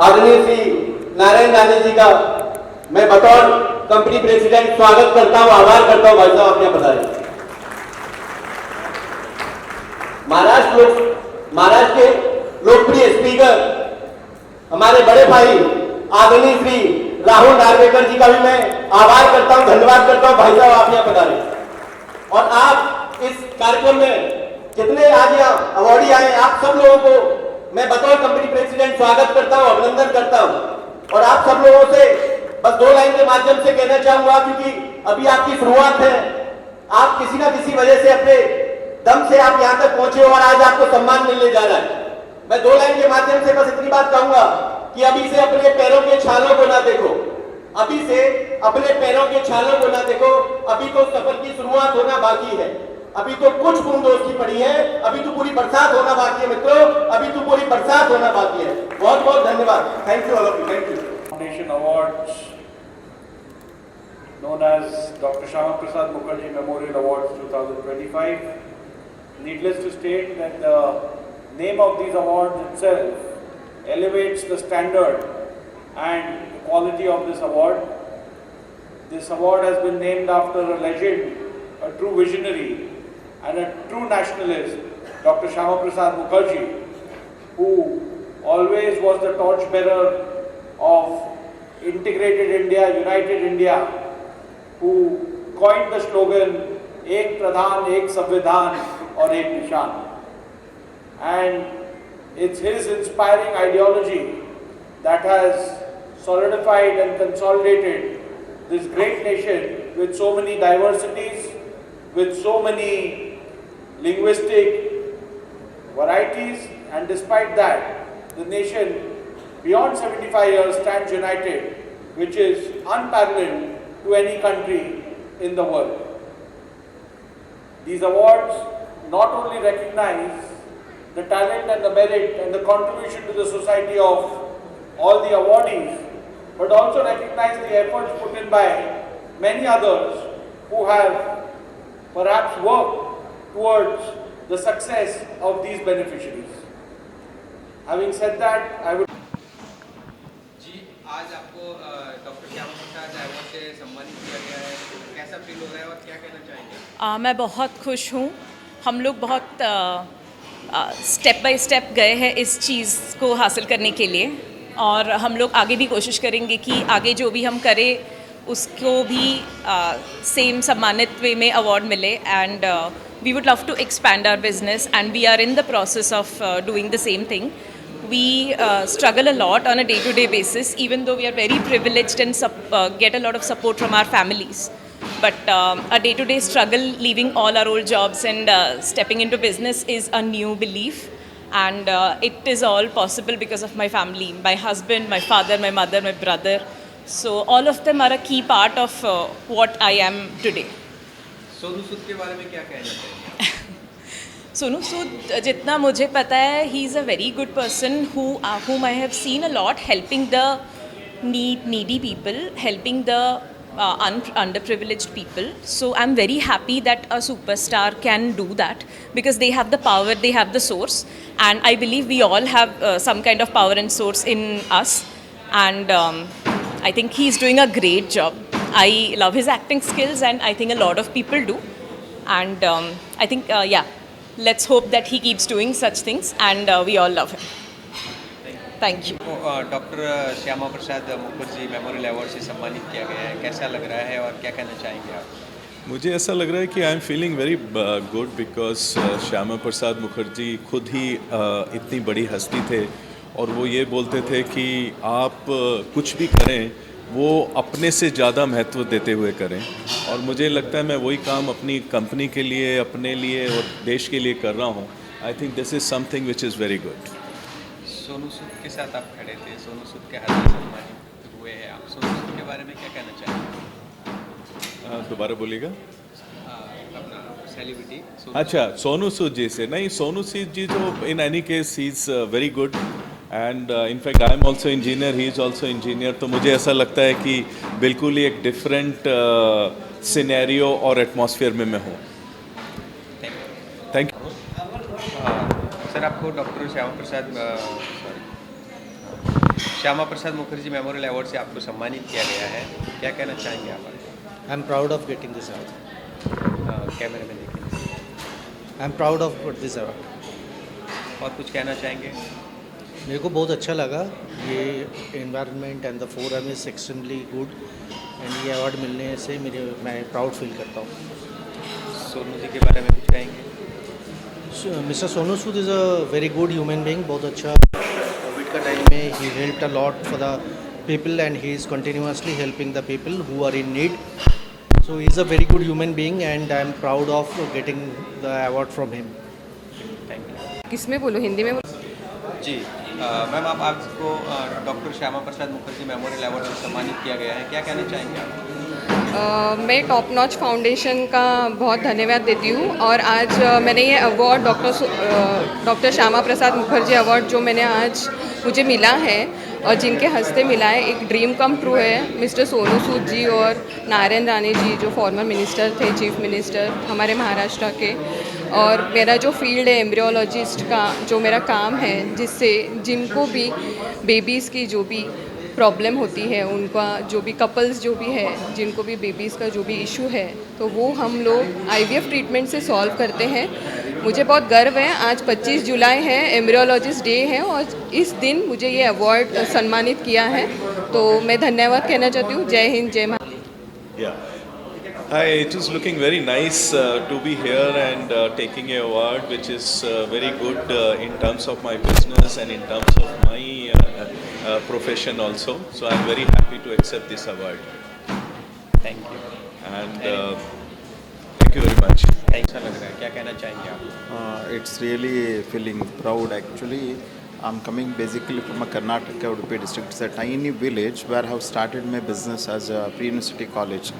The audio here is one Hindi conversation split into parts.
आदरणीय श्री नारायण राणे जी का मैं बतौर कंपनी प्रेसिडेंट स्वागत करता हूं, आभार करता हूं। भाई साहब आपने बताया महाराष्ट्र के लोकप्रिय स्पीकर हमारे बड़े भाई आदरणीय श्री राहुल नार्वेकर जी का भी मैं आभार करता हूं, धन्यवाद करता हूं। भाई साहब आप यहाँ पधारे और आप इस कार्यक्रम में जितने आज यहाँ अवार्डी आए, आप सब लोगों को मैं बतौर कंपनी प्रेसिडेंट स्वागत करता हूं, अभिनंदन करता हूं। और आप सब लोगों से बस 2 लाइन के माध्यम से कहना चाहूंगा, क्योंकि अभी आपकी शुरुआत है, आप किसी ना किसी वजह से अपने दम से आप यहां तक पहुंचे और आज आपको सम्मान मिलने जा रहा है। मैं 2 लाइन के माध्यम से बस इतनी बात कहूंगा कि अभी से अपने पैरों के छालों को ना देखो, अभी से अपने पैरों के छालों को ना देखो। अभी तो सफर की शुरुआत होना बाकी है, अभी तो कुछ बूंदों की पड़ी है, अभी तो पूरी बरसात होना बाकी है मित्रों, अभी तो पूरी बरसात होना बाकी है। बहुत बहुत धन्यवाद। Thank you all of you. Thank you. Foundation Awards known as Dr. Shyama Prasad Mukherjee Memorial Awards 2025. Needless to state that the name of these awards itself elevates the standard and the quality of this award. This award has been named after a legend, a true visionary and a true nationalist, Dr. Shyama Prasad Mukherjee, who always was the torchbearer of integrated India, united India, who coined the slogan "Ek Pradhan, Ek Samvidhan और एक निशान." And it's his inspiring ideology that has solidified and consolidated this great nation with so many diversities, with so many linguistic varieties, and despite that, the nation beyond 75 years stands united, which is unparalleled to any country in the world. These awards not only recognize the talent and the merit and the contribution to the society of all the awardees, but also recognize the efforts put in by many others who have perhaps worked towards the success of these beneficiaries. Having said that, I would आज आपको डॉक्टर श्यामा प्रसाद अवार्ड से सम्मानित किया गया है, कैसा फील हो रहा है और क्या कहना चाहेंगे? मैं बहुत खुश हूँ। हम लोग बहुत स्टेप बाय स्टेप गए हैं इस चीज़ को हासिल करने के लिए, और हम लोग आगे भी कोशिश करेंगे कि आगे जो भी हम करें उसको भी सेम सम्मानित वे में अवार्ड मिले। And we would love to expand our business and we are in the process of doing the same thing. We struggle a lot on a day-to-day basis, even though we are very privileged and get a lot of support from our families. But a day-to-day struggle, leaving all our old jobs and stepping into business is a new belief. And it is all possible because of my family, my husband, my father, my mother, my brother. So all of them are a key part of what I am today. Sonu Sood के बारे में क्या कहना चाहिए? सोनू सूद, जितना मुझे पता है, he is a very good person whom I have seen a lot helping the needy people, helping the underprivileged people. So I'm very happy that a superstar can do that because they have the power, they have the source, and I believe we all have some kind of power and source in us. And I think he's doing a great job. I love his acting skills, and I think a lot of people do. And I think let's hope that he keeps doing such things, and we all love him. Thank you. Doctor Shyama Prasad Mukherjee memorial award से सम्मानित किया गया है, कैसा लग रहा है और क्या कहना चाहेंगे आप? मुझे ऐसा लग रहा है कि I am feeling very good because Shyama Prasad Mukherjee खुद ही इतनी बड़ी हस्ती थे, और वो ये बोलते थे कि आप कुछ भी करें वो अपने से ज़्यादा महत्व देते हुए करें। और मुझे लगता है मैं वही काम अपनी कंपनी के लिए, अपने लिए और देश के लिए कर रहा हूँ। I think this is something which is very good. Sonu Sood के साथ आप खड़े थे, सोनू सूद के हाथ से सम्मानित हुए हैं आप, सोनू सूद के बारे में क्या कहना चाहेंगे? दोबारा बोलिएगा। अपना सेलिब्रिटी अच्छा, सोनू सूद जी से नहीं, सोनू सूद जी जो in any case he is very good, and in fact I am also engineer, he is also engineer. तो मुझे ऐसा लगता है कि बिल्कुल ही एक डिफरेंट सिनेरियो और एटमॉस्फेयर में मैं हूँ। Thank you. सर, आपको डॉक्टर श्यामा प्रसाद श्यामा प्रसाद मुखर्जी मेमोरियल अवार्ड से आपको सम्मानित किया गया है, क्या कहना चाहेंगे आप? I'm proud of getting this award. कैमरे में देखें। I'm proud of this award. और कुछ कहना चाहेंगे? मेरे को बहुत अच्छा लगा, ये environment and the forum is extremely good and ये अवार्ड मिलने से मैं प्राउड फील करता हूँ। सोनू जी के बारे में कुछ कहेंगे? Mister Sonu Sood is a very good human being, बहुत अच्छा। कोविड का टाइम में ही helped a lot for the people and he is continuously helping the people who are in need. So he is a very good human being and I am proud of getting the award from him. Thank you. किसमें बोलो, हिंदी में बोलो? जी मैम, आप आपको doctor Shyama Prasad Mukherjee memorial award से सम्मानित किया गया है, क्या कहना चाहेंगे आप? मैं टॉप नॉच फाउंडेशन का बहुत धन्यवाद देती हूँ और आज मैंने ये award doctor Shyama Prasad Mukherjee award जो मैंने आज मुझे मिला है और जिनके हस्ते मिला है, एक ड्रीम कम ट्रू है। मिस्टर सोनू सूद जी और नारायण राणे जी जो फॉर्मर मिनिस्टर थे, चीफ मिनिस्टर हमारे महाराष्ट्र के, और मेरा जो फील्ड है एम्ब्रियोलॉजिस्ट का जो मेरा काम है, जिससे जिनको भी बेबीज़ की जो भी प्रॉब्लम होती है, उनका जो भी कपल्स जो भी है, जिनको भी बेबीज़ का जो भी इशू है, तो वो हम लोग IVF ट्रीटमेंट से सॉल्व करते हैं। मुझे बहुत गर्व है, आज 25 जुलाई है, एम्ब्रियोलॉजिस्ट डे है और इस दिन मुझे ये अवार्ड सम्मानित किया है, तो मैं धन्यवाद कहना चाहती हूँ। जय हिंद, जय Maharashtra. Yeah. Hi, it is looking very nice to be here and taking a award which is very good in terms of my business and in terms of my profession also. So I'm very happy to accept this award. Thank you. And thank you very much. अच्छा लग रहा है, क्या कहना चाहेंगे आप? It's really feeling proud actually. I'm coming basically from a Karnataka, Udupi district. It's a tiny village where I have started my business as a pre-university college.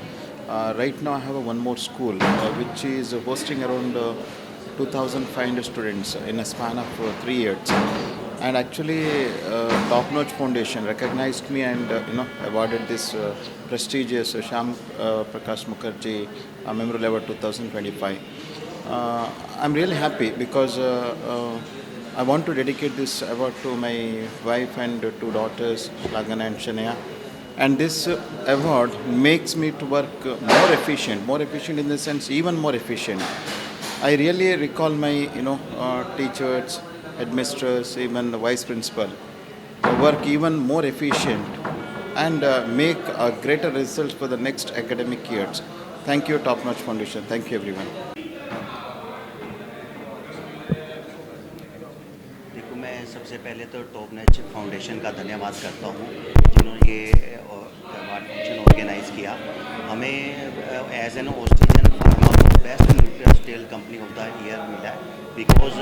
Right now I have one more school which is hosting around 2,500 students in a span of 3 years. And actually Top Notch Foundation recognized me and awarded this prestigious Shyam Prakash Mukherjee Memorial Award 2025. I'm really happy because I want to dedicate this award to my wife and 2 daughters, Lagana and Shania. And this award makes me to work more efficient in the sense even more efficient. I really recall my teachers, administrators, even the vice principal, work even more efficient and make greater results for the next academic years. Thank you, Top Notch Foundation. Thank you, everyone. देखो, मैं सबसे पहले तो टॉप नॉच फाउंडेशन का धन्यवाद करता हूँ जिन्होंने ये अवार्ड फंक्शन ऑर्गेनाइज़ किया। हमें एज एन ऑस्ट्रेलियन फार्मा को best nutraceutical company of the year मिला है बिकॉज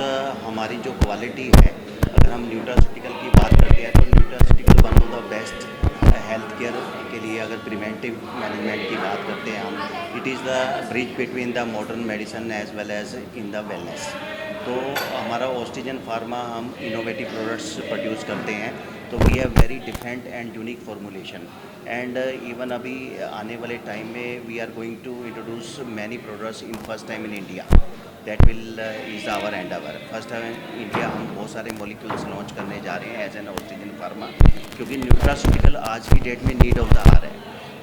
हमारी जो क्वालिटी है, अगर हम न्यूट्रास्टिकल की बात करते हैं तो nutraceutical one of the best health care के लिए अगर प्रिवेंटिव मैनेजमेंट की बात करते हैं हम, it is the bridge between the modern medicine as well as in the wellness. तो हमारा ऑस्ट्रेलियन फार्मा हम इनोवेटिव प्रोडक्ट्स प्रोड्यूस करते हैं, तो we have very different and unique formulation and even अभी आने वाले टाइम में we are going to introduce many products in first time in India. That will is our and our first time India हम बहुत सारे मॉलिक्यूल्स लॉन्च करने जा रहे हैं एज एन ऑस्ट्रेलियन फार्मा, क्योंकि न्यूट्रास्यूटिकल आज की डेट में नीड ऑफ द आवर है।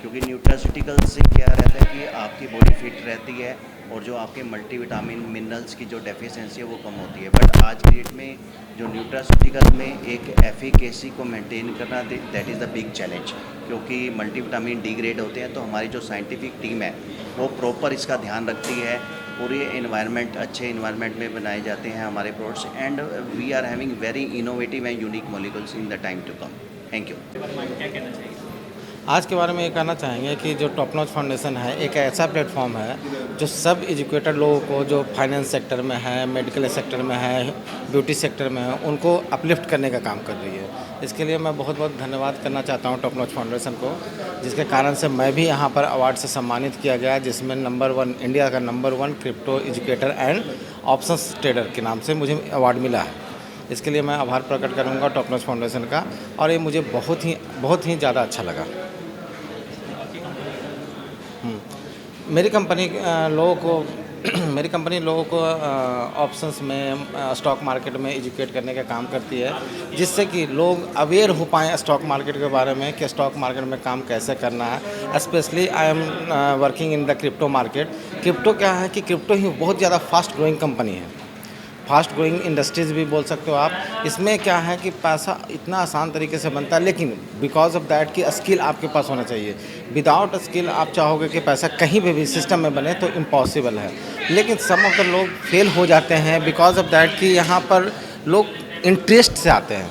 क्योंकि न्यूट्रास्यूटिकल से क्या रहता है कि आपकी बॉडी फिट रहती है और जो आपके मल्टीविटामिन मिनरल्स की जो डेफिशिएंसी है वो कम होती है। बट आज की डेट में जो न्यूट्रास्यूटिकल में एक एफिकेसी को मेंटेन करना, that is the big challenge, क्योंकि मल्टीविटामिन डिग्रेड होते हैं। तो हमारी जो साइंटिफिक टीम है वो प्रॉपर इसका ध्यान रखती है, पूरे एनवायरनमेंट अच्छे एनवायरनमेंट में बनाए जाते हैं हमारे products and we are having very innovative and unique molecules in the time to come. Thank you. आज के बारे में ये कहना चाहेंगे कि जो टॉप नॉच फाउंडेशन है एक ऐसा प्लेटफॉर्म है जो सब एजुकेटेड लोगों को जो फाइनेंस सेक्टर में है, मेडिकल सेक्टर में है, ब्यूटी सेक्टर में है, उनको अपलिफ्ट करने का काम कर रही है। इसके लिए मैं बहुत बहुत धन्यवाद करना चाहता हूँ टॉप नॉच फाउंडेशन को, जिसके कारण से मैं भी यहाँ पर अवार्ड से सम्मानित किया गया, जिसमें नंबर 1 इंडिया का number 1 crypto educator and options trader के नाम से मुझे अवार्ड मिला है। इसके लिए मैं आभार प्रकट करूँगा टॉप नॉच फाउंडेशन का, और ये मुझे बहुत ही ज़्यादा अच्छा लगा। मेरी कंपनी लोगों को मेरी कंपनी लोगों को ऑप्शंस में स्टॉक मार्केट में एजुकेट करने का काम करती है, जिससे कि लोग अवेयर हो पाएँ स्टॉक मार्केट के बारे में कि स्टॉक मार्केट में काम कैसे करना है। Specially I am working in the crypto market. Crypto क्या है कि क्रिप्टो ही बहुत ज़्यादा फास्ट ग्रोइंग कंपनी है, फास्ट ग्रोइंग इंडस्ट्रीज़ भी बोल सकते हो आप। इसमें क्या है कि पैसा इतना आसान तरीके से बनता है, लेकिन बिकॉज ऑफ दैट कि स्किल आपके पास होना चाहिए। विदाउट स्किल आप चाहोगे कि पैसा कहीं पे भी सिस्टम में बने तो इम्पॉसिबल है। लेकिन सम ऑफ द लोग फेल हो जाते हैं बिकॉज ऑफ दैट कि यहाँ पर लोग इंटरेस्ट से आते हैं।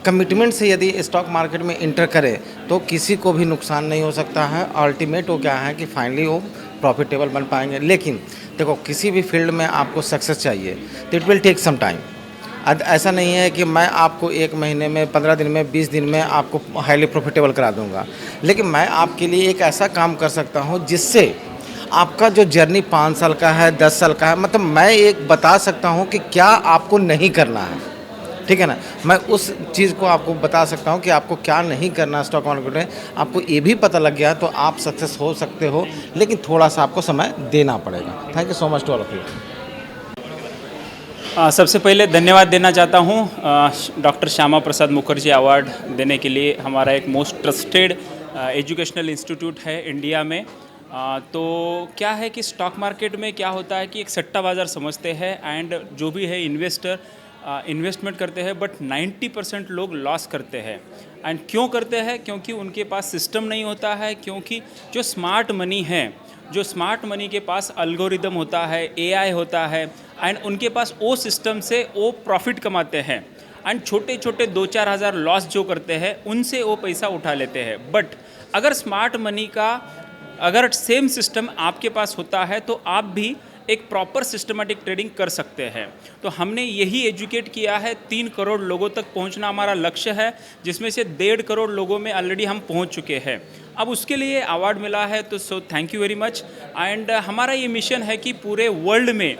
कमिटमेंट से यदि स्टॉक मार्केट में इंटर करें तो किसी को भी नुकसान नहीं हो सकता है। अल्टीमेट वो क्या है कि फाइनली वो प्रॉफिटेबल बन पाएंगे। लेकिन देखो, किसी भी फील्ड में आपको सक्सेस चाहिए तो it will take some time. ऐसा नहीं है कि मैं आपको 1 महीने में, 15 दिन में, 20 दिन में आपको हाईली प्रॉफिटेबल करा दूंगा, लेकिन मैं आपके लिए एक ऐसा काम कर सकता हूं जिससे आपका जो जर्नी 5 साल का है, 10 साल का है, मतलब मैं एक बता सकता हूं कि क्या आपको नहीं करना है, ठीक है ना। मैं उस चीज़ को आपको बता सकता हूं कि आपको क्या नहीं करना है स्टॉक मार्केट में। आपको ये भी पता लग गया तो आप सक्सेस हो सकते हो, लेकिन थोड़ा सा आपको समय देना पड़ेगा। Thank you so much to all of you. सबसे पहले धन्यवाद देना चाहता हूँ डॉक्टर श्यामा प्रसाद मुखर्जी अवार्ड देने के लिए। हमारा एक मोस्ट ट्रस्टेड एजुकेशनल इंस्टीट्यूट है इंडिया में। तो क्या है कि स्टॉक मार्केट में क्या होता है कि एक सट्टा बाज़ार समझते हैं, एंड जो भी है इन्वेस्टर इन्वेस्टमेंट करते हैं, बट 90% लोग लॉस करते हैं। एंड क्यों करते हैं? क्योंकि उनके पास सिस्टम नहीं होता है, क्योंकि जो स्मार्ट मनी है, जो स्मार्ट मनी के पास अल्गोरिदम होता है, AI होता है, एंड उनके पास वो सिस्टम से वो प्रॉफिट कमाते हैं। एंड छोटे छोटे 2-4 हज़ार लॉस जो करते हैं उनसे वो पैसा उठा लेते हैं। बट अगर स्मार्ट मनी का अगर सेम सिस्टम आपके पास होता है तो आप भी एक प्रॉपर सिस्टमेटिक ट्रेडिंग कर सकते हैं। तो हमने यही एजुकेट किया है। 3 करोड़ लोगों तक पहुंचना हमारा लक्ष्य है, जिसमें से 1.5 करोड़ लोगों में ऑलरेडी हम पहुंच चुके हैं। अब उसके लिए अवार्ड मिला है, तो सो thank you very much. And हमारा ये मिशन है कि पूरे वर्ल्ड में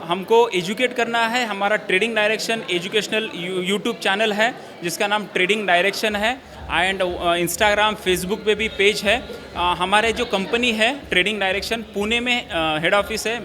हमको एजुकेट करना है। हमारा trading direction educational YouTube channel है जिसका नाम ट्रेडिंग डायरेक्शन है, एंड इंस्टाग्राम फेसबुक पे भी पेज है। हमारे जो कंपनी है ट्रेडिंग डायरेक्शन, पुणे में हेड ऑफिस है,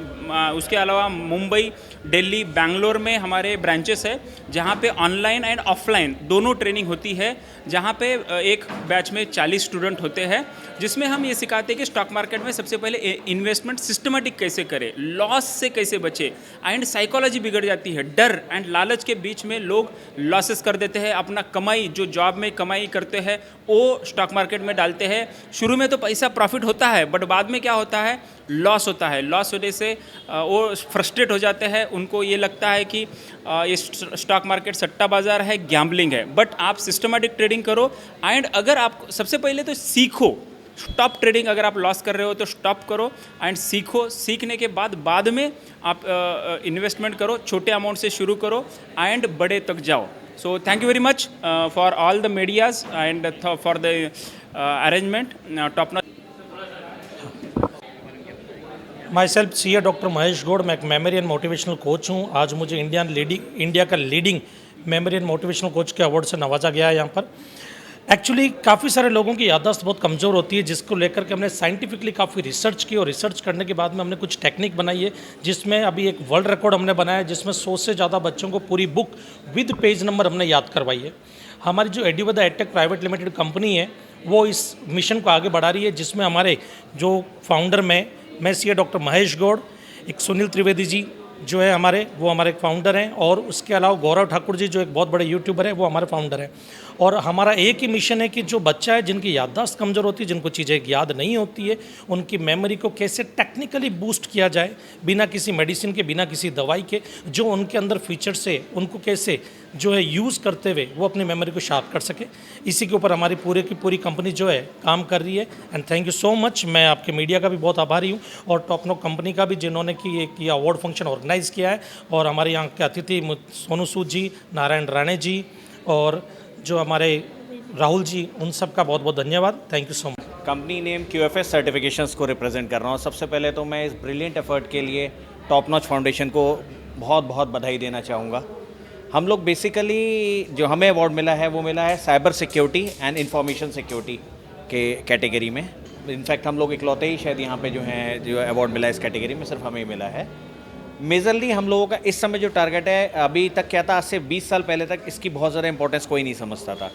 उसके अलावा मुंबई, दिल्ली, बैंगलोर में हमारे ब्रांचेस है, जहाँ पे ऑनलाइन एंड ऑफलाइन दोनों ट्रेनिंग होती है। जहाँ पे एक बैच में 40 स्टूडेंट होते हैं, जिसमें हम ये सिखाते हैं कि स्टॉक मार्केट में सबसे पहले इन्वेस्टमेंट सिस्टमेटिक कैसे करें, लॉस से कैसे बचे। एंड साइकोलॉजी बिगड़ जाती है, डर एंड लालच के बीच में लोग लॉसेस कर देते हैं। अपना कमाई जो जॉब में कमाई करते हैं वो स्टॉक मार्केट में डालते हैं। शुरू में तो पैसा प्रॉफिट होता है, बट बाद में क्या होता है, लॉस होता है। लॉस होने से वो फ्रस्ट्रेट हो जाते हैं। उनको ये लगता है कि ये स्टॉक मार्केट सट्टा बाज़ार है, गैम्बलिंग है। बट आप सिस्टमेटिक ट्रेडिंग करो, एंड अगर आप सबसे पहले तो सीखो। स्टॉप ट्रेडिंग, अगर आप लॉस कर रहे हो तो स्टॉप करो एंड सीखो। सीखने के बाद में आप इन्वेस्टमेंट करो, छोटे अमाउंट से शुरू करो एंड बड़े तक जाओ। So thank you very much for all the medias and for the arrangement top notch. Myself CA doctor Mahesh Gaur. मैं एक मेमोरी एंड मोटिवेशनल कोच हूँ। आज मुझे इंडिया का leading memory and motivational coach के अवार्ड से नवाजा गया है यहाँ पर। एक्चुअली काफ़ी सारे लोगों की याददाश्त बहुत कमज़ोर होती है, जिसको लेकर के हमने साइंटिफिकली काफ़ी रिसर्च की, और रिसर्च करने के बाद में हमने कुछ टेक्निक बनाई है, जिसमें अभी एक वर्ल्ड रिकॉर्ड हमने बनाया है, जिसमें 100 से ज़्यादा बच्चों को पूरी बुक विद पेज नंबर हमने याद करवाई है। हमारी जो एड्यूवेदा एडटेक प्राइवेट लिमिटेड कंपनी है वो इस मिशन को आगे बढ़ा रही है, जिसमें हमारे जो फाउंडर मैं CA डॉक्टर महेश गौड़, एक सुनील त्रिवेदी जी जो है हमारे, वो हमारे फाउंडर हैं, और उसके अलावा गौरव ठाकुर जी जो एक बहुत बड़े यूट्यूबर है, वो हमारे फाउंडर हैं। और हमारा एक ही मिशन है कि जो बच्चा है जिनकी याददाश्त कमज़ोर होती है, जिनको चीज़ें याद नहीं होती है, उनकी मेमोरी को कैसे टेक्निकली बूस्ट किया जाए बिना किसी मेडिसिन के, बिना किसी दवाई के। जो उनके अंदर फीचर्स है उनको कैसे जो है यूज़ करते हुए वो अपनी मेमोरी को शार्प कर सके। इसी के ऊपर हमारी पूरे की पूरी कंपनी जो है काम कर रही है। And thank you so much. मैं आपके मीडिया का भी बहुत आभारी हूँ, और टॉप नॉक कंपनी का भी, जिन्होंने कि एक ये अवार्ड फंक्शन ऑर्गेनाइज़ किया है। और हमारे यहाँ के अतिथि सोनू सूद जी, नारायण राणे जी, और जो हमारे राहुल जी, उन सब का बहुत बहुत धन्यवाद। Thank you so much. Company name QFS certifications को रिप्रेजेंट कर रहा हूँ। सबसे पहले तो मैं इस ब्रिलियंट एफर्ट के लिए टॉप नॉच फाउंडेशन को बहुत बहुत बधाई देना चाहूँगा। हम लोग बेसिकली जो हमें अवार्ड मिला है वो मिला है cyber security and information security के कैटेगरी में। इनफैक्ट हम लोग इकलौते ही शायद यहाँ पे जो हैं जो अवार्ड मिला इस कैटेगरी में, सिर्फ हमें मिला है। मेजरली हम लोगों का इस समय जो टारगेट है, अभी तक क्या था, आज से 20 साल पहले तक इसकी बहुत ज़्यादा इंपॉर्टेंस कोई नहीं समझता था,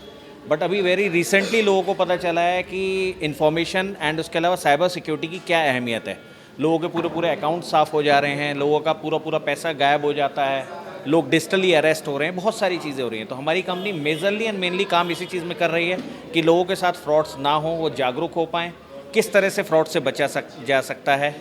बट अभी वेरी रिसेंटली लोगों को पता चला है कि इन्फॉर्मेशन एंड उसके अलावा साइबर सिक्योरिटी की क्या अहमियत है। लोगों के पूरे पूरे अकाउंट साफ़ हो जा रहे हैं, लोगों का पूरा पूरा पैसा गायब हो जाता है, लोग डिजिटली अरेस्ट हो रहे हैं, बहुत सारी चीज़ें हो रही हैं। तो हमारी कंपनी मेजरली एंड मेनली काम इसी चीज़ में कर रही है कि लोगों के साथ फ्रॉड्स ना हो, वो जागरूक हो पाएँ, किस तरह से फ्रॉड से बचा जा सकता है,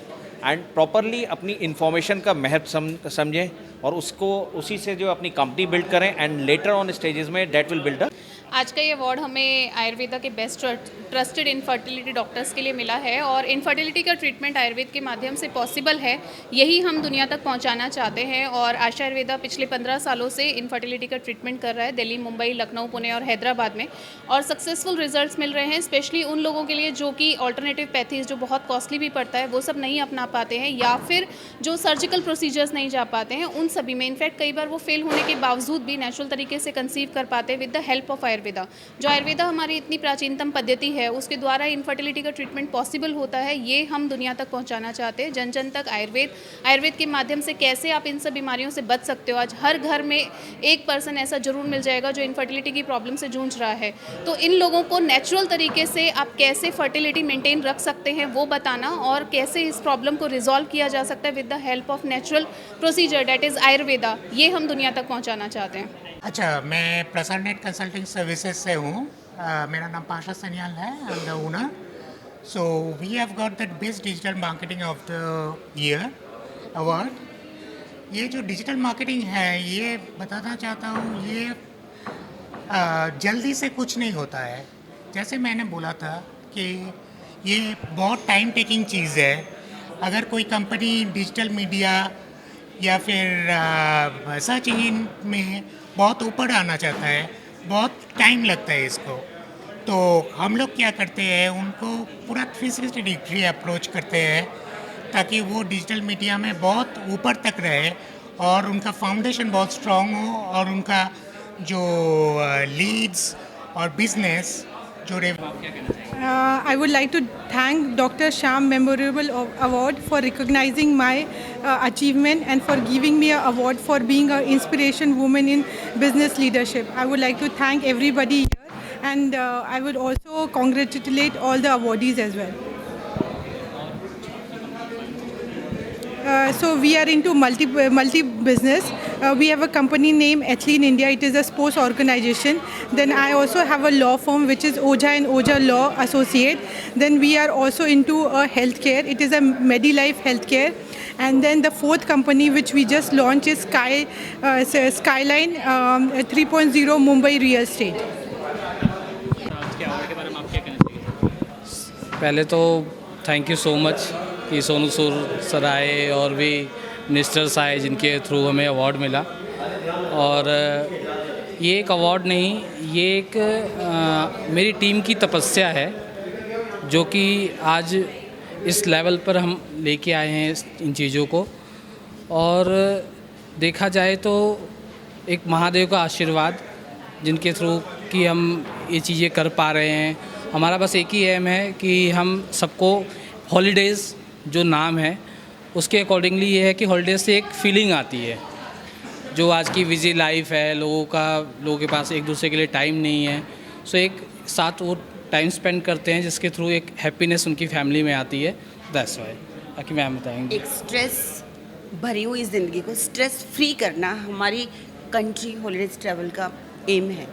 एंड प्रॉपरली अपनी इन्फॉर्मेशन का महत्व समझें और उसको उसी से जो अपनी कंपनी बिल्ड करें, एंड लेटर ऑन स्टेजेस में डेट विल बिल्ड। आज का ये अवार्ड हमें आयुर्वेदा के बेस्ट ट्रस्टेड इनफर्टिलिटी डॉक्टर्स के लिए मिला है और इनफर्टिलिटी का ट्रीटमेंट आयुर्वेद के माध्यम से पॉसिबल है, यही हम दुनिया तक पहुंचाना चाहते हैं। और आशा आयुर्वेदा पिछले 15 सालों से इनफर्टिलिटी का ट्रीटमेंट कर रहा है दिल्ली, मुंबई, लखनऊ, पुणे और हैदराबाद में, और सक्सेसफुल रिजल्ट्स मिल रहे हैं, स्पेशली उन लोगों के लिए जो कि ऑल्टरनेटिव पैथीज जो बहुत कॉस्टली भी पड़ता है वो सब नहीं अपना पाते हैं, या फिर जो सर्जिकल प्रोसीजर्स नहीं जा पाते हैं, उन सभी में इनफैक्ट कई बार वो फेल होने के बावजूद भी नेचुरल तरीके से कंसीव कर पाते हैं with the help of Ayurveda. जो आयुर्वेदा हमारी इतनी प्राचीनतम पद्धति है उसके द्वारा इनफर्टिलिटी का ट्रीटमेंट पॉसिबल होता है, ये हम दुनिया तक पहुंचाना चाहते हैं, जन जन तक। आयुर्वेद के माध्यम से कैसे आप इन सब बीमारियों से बच सकते हो। आज हर घर में एक पर्सन ऐसा जरूर मिल जाएगा जो इनफर्टिलिटी की प्रॉब्लम से जूझ रहा है, तो इन लोगों को नेचुरल तरीके से आप कैसे फर्टिलिटी मेंटेन रख सकते हैं वो बताना, और कैसे इस प्रॉब्लम को रिजॉल्व किया जा सकता है with the help of natural procedure that is Ayurveda, ये हम दुनिया तक पहुँचाना चाहते हैं। अच्छा, मैं प्रसाद नेट कंसल्टिंग सर्विसेज से हूँ। मेरा नाम पाशा सन्याल है, I am the owner. So we have got the best digital marketing of the year award. ये जो डिजिटल मार्केटिंग है, ये बताना चाहता हूँ, ये जल्दी से कुछ नहीं होता है। जैसे मैंने बोला था कि ये बहुत टाइम टेकिंग चीज़ है। अगर कोई कंपनी डिजिटल मीडिया या फिर सर्च इंजन में बहुत ऊपर आना चाहता है, बहुत टाइम लगता है इसको, तो हम लोग क्या करते हैं, उनको पूरा 360 डिग्री अप्रोच करते हैं ताकि वो डिजिटल मीडिया में बहुत ऊपर तक रहे और उनका फाउंडेशन बहुत स्ट्रॉन्ग हो, और उनका जो लीड्स और बिजनेस जो I would like to thank Dr. Sham Memorable Award for recognizing my achievement and for giving me an award for being an inspiration woman in business leadership. I would like to thank everybody here, and I would also congratulate all the awardees as well. So we are into multi business. We have a company named Ethylene India. It is a sports organization. Then I also have a law firm which is Oja and Oja Law Associate. Then we are also into healthcare. It is a Medilife Healthcare. And then the fourth company which we just launched is Skyline 3.0 Mumbai Real Estate. पहले तो थैंक यू सो मच कि सोनू सूद सर आए और भी मिनिस्टर्स आए जिनके थ्रू हमें अवार्ड मिला। और ये एक अवार्ड नहीं, ये एक मेरी टीम की तपस्या है जो कि आज इस लेवल पर हम लेके आए हैं इन चीज़ों को। और देखा जाए तो एक महादेव का आशीर्वाद जिनके थ्रू कि हम ये चीज़ें कर पा रहे हैं। हमारा बस एक ही एम है कि हम सबको हॉलीडेज़ जो नाम है उसके अकॉर्डिंगली ये है कि हॉलीडेज़ से एक फीलिंग आती है। जो आज की बिजी लाइफ है, लोगों के पास एक दूसरे के लिए टाइम नहीं है, सो एक साथ वो टाइम स्पेंड करते हैं जिसके थ्रू एक हैप्पीनेस उनकी फैमिली में आती है। That's why. बाकी मैम बताएंगे। एक स्ट्रेस भरी हुई ज़िंदगी को स्ट्रेस फ्री करना हमारी कंट्री हॉलीडेज ट्रैवल का एम है।